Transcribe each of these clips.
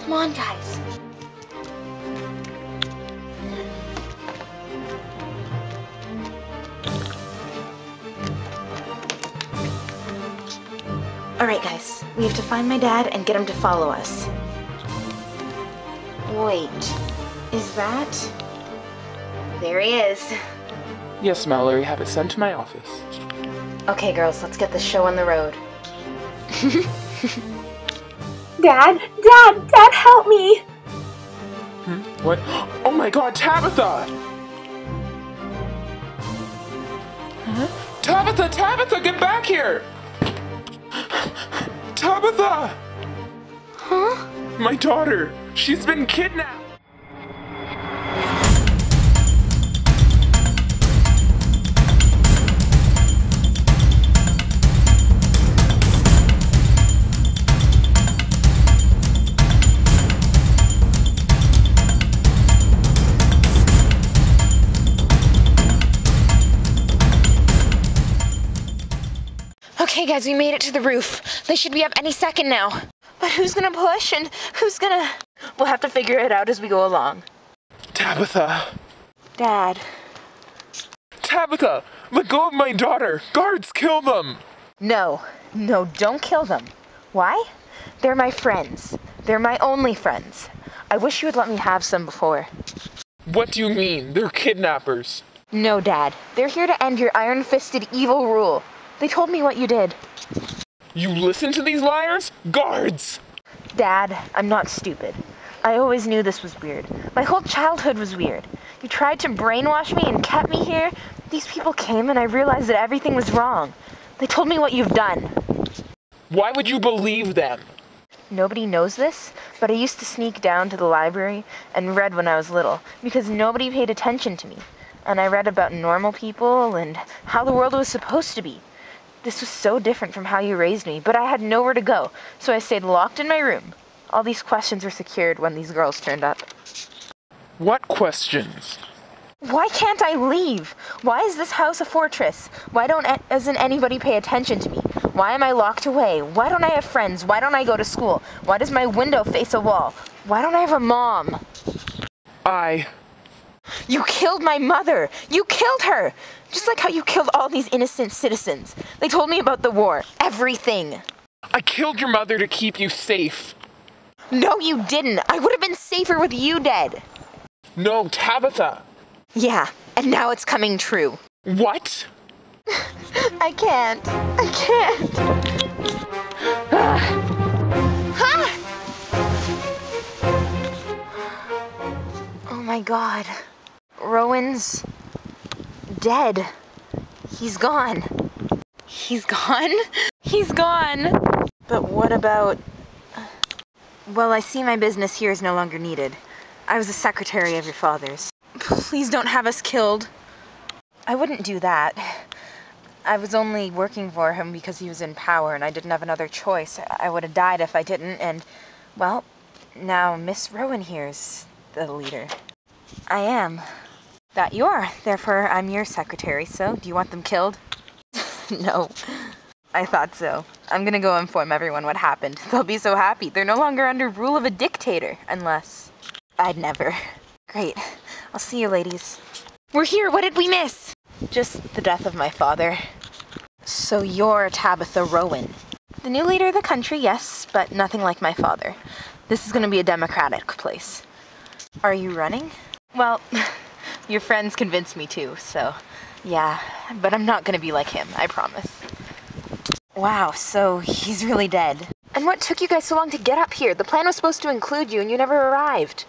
Come on, guys. Alright, guys. We have to find my dad and get him to follow us. Wait. Is that... There he is. Yes, Mallory, have it sent to my office. Okay, girls, let's get this show on the road. Dad, help me! What? Oh my god, Tabitha! Huh? Tabitha, get back here! Tabitha! Huh? My daughter, she's been kidnapped! Okay, guys, we made it to the roof. They should be up any second now. But who's gonna push and who's gonna... We'll have to figure it out as we go along. Tabitha! Dad. Tabitha! Let go of my daughter! Guards, kill them! No, don't kill them. Why? They're my friends. They're my only friends. I wish you would let me have some before. What do you mean? They're kidnappers. No, Dad. They're here to end your iron-fisted evil rule. They told me what you did. You listen to these liars? Guards! Dad, I'm not stupid. I always knew this was weird. My whole childhood was weird. You tried to brainwash me and kept me here. These people came and I realized that everything was wrong. They told me what you've done. Why would you believe them? Nobody knows this, but I used to sneak down to the library and read when I was little because nobody paid attention to me. And I read about normal people and how the world was supposed to be. This was so different from how you raised me, but I had nowhere to go, so I stayed locked in my room. All these questions were secured when these girls turned up. What questions? Why can't I leave? Why is this house a fortress? Why doesn't anybody pay attention to me? Why am I locked away? Why don't I have friends? Why don't I go to school? Why does my window face a wall? Why don't I have a mom? You killed my mother! You killed her! Just like how you killed all these innocent citizens. They told me about the war. Everything. I killed your mother to keep you safe. No, you didn't. I would have been safer with you dead. No, Tabitha. Yeah, and now it's coming true. What? I can't. Oh my god. Rowan's dead. He's gone. He's gone? He's gone. But what about... Well, I see my business here is no longer needed. I was a secretary of your father's. Please don't have us killed. I wouldn't do that. I was only working for him because he was in power and I didn't have another choice. I would have died if I didn't, and, well, now Miss Rowan here's the leader. I am. That you are. Therefore, I'm your secretary, so do you want them killed? No. I thought so. I'm gonna go inform everyone what happened. They'll be so happy. They're no longer under rule of a dictator, unless... I'd never. Great. I'll see you, ladies. We're here! What did we miss? Just the death of my father. So you're Tabitha Rowan. The new leader of the country, yes, but nothing like my father. This is gonna be a democratic place. Are you running? Well, your friends convinced me to, so yeah. But I'm not gonna be like him, I promise. Wow, so he's really dead. And what took you guys so long to get up here? The plan was supposed to include you and you never arrived.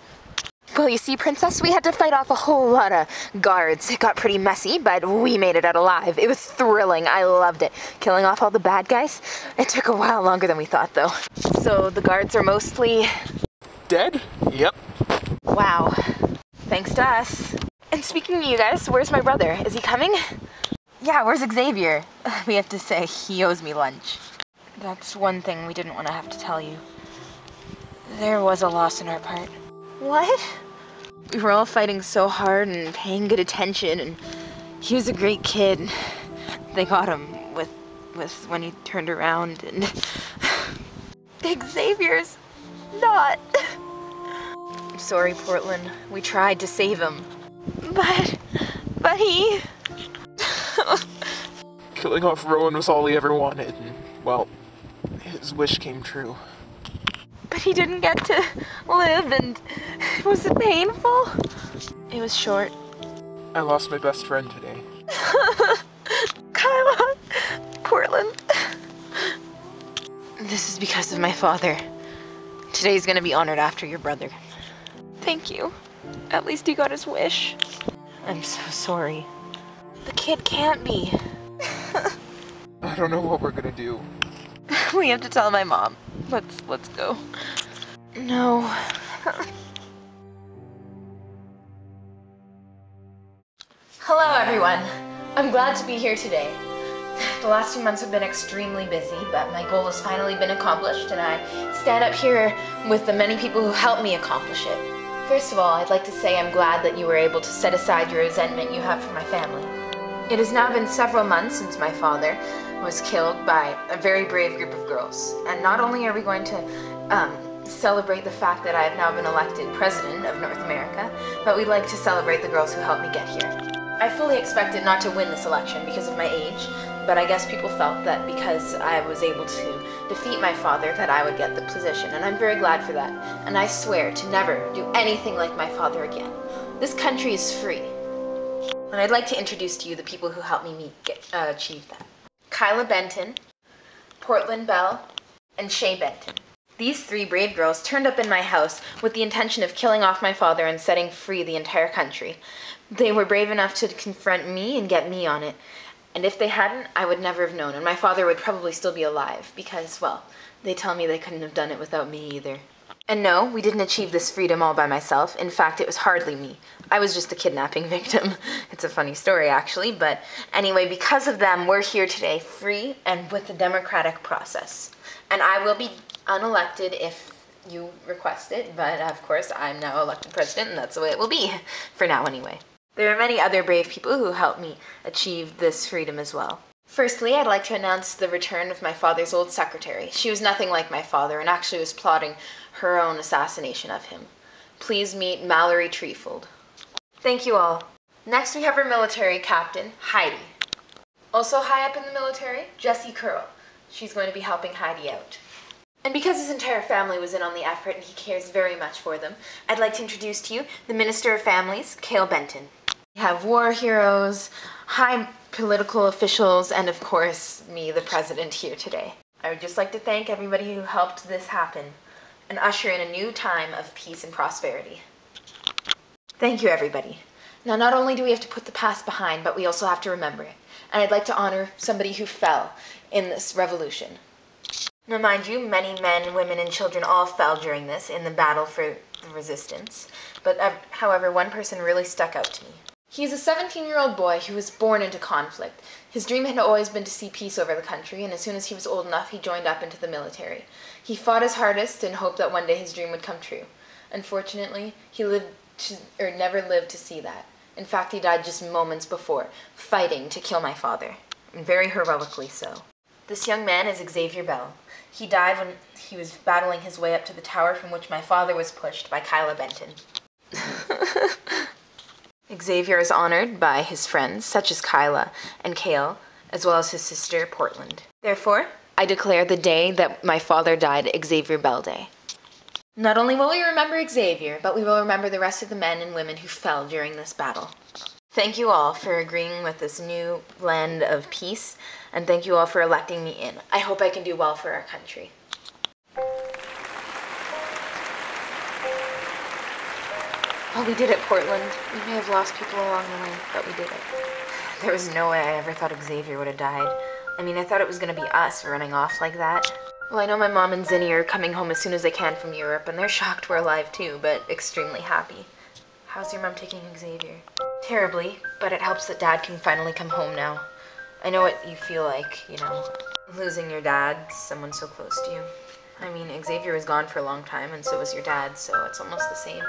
Well, you see, Princess, we had to fight off a whole lot of guards. It got pretty messy, but we made it out alive. It was thrilling. I loved it. Killing off all the bad guys. It took a while longer than we thought, though. So the guards are mostly... Dead? Yep. Wow. Thanks to us. And speaking of you guys, where's my brother? Is he coming? Yeah, where's Xavier? We have to say he owes me lunch. That's one thing we didn't want to have to tell you. There was a loss on our part. What? We were all fighting so hard and paying good attention, and he was a great kid. They got him with was when he turned around and Xavier's not. I'm sorry, Portland. We tried to save him. But he... Killing off Rowan was all he ever wanted, and, well, his wish came true. But he didn't get to live, and was it painful? It was short. I lost my best friend today. Kyla, Portland. This is because of my father. Today's gonna be honored after your brother. Thank you. At least he got his wish. I'm so sorry. The kid can't be. I don't know what we're gonna do. We have to tell my mom. Let's go. No. Hello, everyone. I'm glad to be here today. The last 2 months have been extremely busy, but my goal has finally been accomplished, and I stand up here with the many people who helped me accomplish it. First of all, I'd like to say I'm glad that you were able to set aside your resentment you have for my family. It has now been several months since my father was killed by a very brave group of girls, and not only are we going to celebrate the fact that I have now been elected President of North America, but we'd like to celebrate the girls who helped me get here. I fully expected not to win this election because of my age, but I guess people felt that because I was able to defeat my father that I would get the position, and I'm very glad for that. And I swear to never do anything like my father again. This country is free. And I'd like to introduce to you the people who helped me achieve that. Kyla Benton, Portland Bell, and Shay Benton. These 3 brave girls turned up in my house with the intention of killing off my father and setting free the entire country. They were brave enough to confront me and get me on it. And if they hadn't, I would never have known, and my father would probably still be alive because, well, they tell me they couldn't have done it without me either. And no, we didn't achieve this freedom all by myself. In fact, it was hardly me. I was just the kidnapping victim. It's a funny story, actually, but anyway, because of them, we're here today, free and with the democratic process. And I will be unelected if you request it, but of course, I'm now elected president, and that's the way it will be, for now anyway. There are many other brave people who helped me achieve this freedom as well. Firstly, I'd like to announce the return of my father's old secretary. She was nothing like my father and actually was plotting her own assassination of him. Please meet Mallory Treefold. Thank you all. Next we have our military captain, Heidi. Also high up in the military, Jessie Curl. She's going to be helping Heidi out. And because his entire family was in on the effort and he cares very much for them, I'd like to introduce to you the Minister of Families, Cale Benton. We have war heroes, high political officials, and of course, me, the president, here today. I would just like to thank everybody who helped this happen and usher in a new time of peace and prosperity. Thank you, everybody. Now, not only do we have to put the past behind, but we also have to remember it. And I'd like to honor somebody who fell in this revolution. Now, mind you, many men, women, and children all fell during this in the battle for the resistance. But however, one person really stuck out to me. He is a 17-year-old boy who was born into conflict. His dream had always been to see peace over the country, and as soon as he was old enough, he joined up into the military. He fought his hardest and hoped that one day his dream would come true. Unfortunately, he never lived to see that. In fact, he died just moments before, fighting to kill my father, and very heroically so. This young man is Xavier Bell. He died when he was battling his way up to the tower from which my father was pushed by Kyla Benton. Xavier is honored by his friends, such as Kyla and Cale, as well as his sister, Portland. Therefore, I declare the day that my father died Xavier Bell Day. Not only will we remember Xavier, but we will remember the rest of the men and women who fell during this battle. Thank you all for agreeing with this new land of peace, and thank you all for electing me in. I hope I can do well for our country. Well, we did it, Portland. We may have lost people along the way, but we did it. There was no way I ever thought Xavier would have died. I mean, I thought it was going to be us running off like that. Well, I know my mom and Zinni are coming home as soon as they can from Europe, and they're shocked we're alive too, but extremely happy. How's your mom taking Xavier? Terribly, but it helps that Dad can finally come home now. I know what you feel like, you know, losing your dad, someone so close to you. I mean, Xavier was gone for a long time, and so was your dad, so it's almost the same.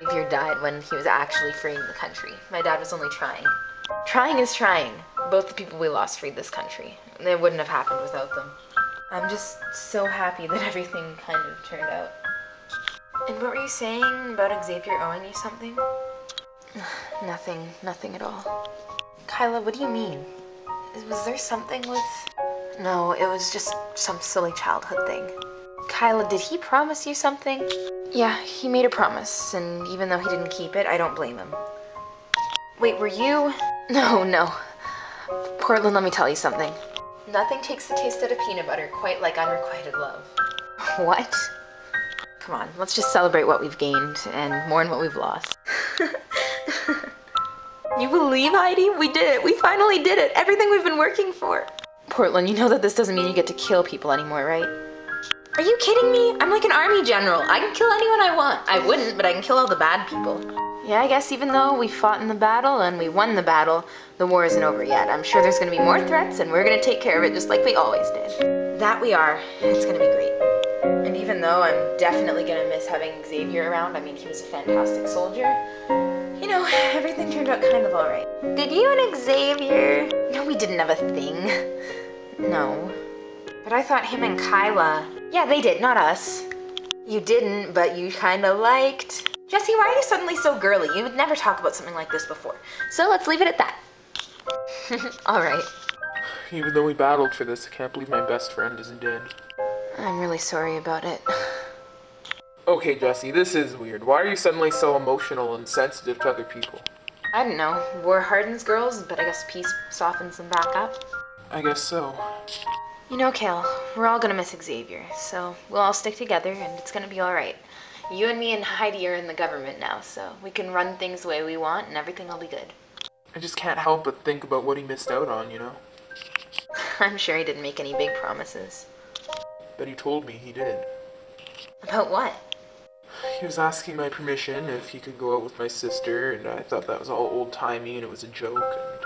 Xavier died when he was actually freeing the country. My dad was only trying. Trying is trying. Both the people we lost freed this country. It wouldn't have happened without them. I'm just so happy that everything kind of turned out. And what were you saying about Xavier owing you something? Nothing at all. Kyla, what do you mean? Was there something with... No, it was just some silly childhood thing. Kyla, did he promise you something? Yeah, he made a promise, and even though he didn't keep it, I don't blame him. Wait, were you... No. Portland, let me tell you something. Nothing takes the taste out of peanut butter quite like unrequited love. What? Come on, let's just celebrate what we've gained and mourn what we've lost. You believe, Heidi? We did it. We finally did it. Everything we've been working for. Portland, you know that this doesn't mean you get to kill people anymore, right? Are you kidding me? I'm like an army general. I can kill anyone I want. I wouldn't, but I can kill all the bad people. Yeah, I guess even though we fought in the battle and we won the battle, the war isn't over yet. I'm sure there's going to be more threats, and we're going to take care of it just like we always did. That we are. It's going to be great. And even though I'm definitely going to miss having Xavier around, I mean, he was a fantastic soldier, you know, everything turned out kind of alright. Did you and Xavier? No, we didn't have a thing. No. But I thought him and Kyla... Yeah, they did, not us. You didn't, but you kind of liked... Jesse, why are you suddenly so girly? You would never talk about something like this before. So let's leave it at that. Alright. Even though we battled for this, I can't believe my best friend isn't dead. I'm really sorry about it. Okay, Jesse, this is weird. Why are you suddenly so emotional and sensitive to other people? I don't know. War hardens girls, but I guess peace softens them back up. I guess so. You know, Kale, we're all gonna miss Xavier, so we'll all stick together and it's gonna be alright. You and me and Heidi are in the government now, so we can run things the way we want and everything will be good. I just can't help but think about what he missed out on, you know? I'm sure he didn't make any big promises. But he told me he did. About what? He was asking my permission if he could go out with my sister, and I thought that was all old-timey and it was a joke, and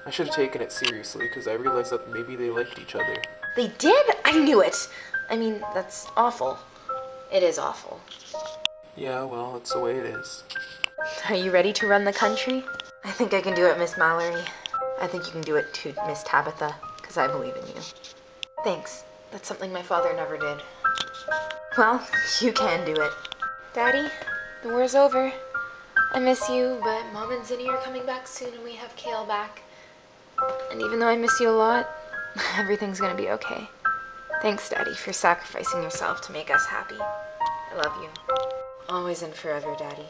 I should have taken it seriously because I realized that maybe they liked each other. They did? I knew it! I mean, that's awful. It is awful. Yeah, well, that's the way it is. Are you ready to run the country? I think I can do it, Miss Mallory. I think you can do it too, Miss Tabitha, because I believe in you. Thanks. That's something my father never did. Well, you can do it. Daddy, the war's over. I miss you, but Mom and Zinni are coming back soon and we have Kale back. And even though I miss you a lot, everything's gonna be okay. Thanks, Daddy, for sacrificing yourself to make us happy. I love you. Always and forever, Daddy.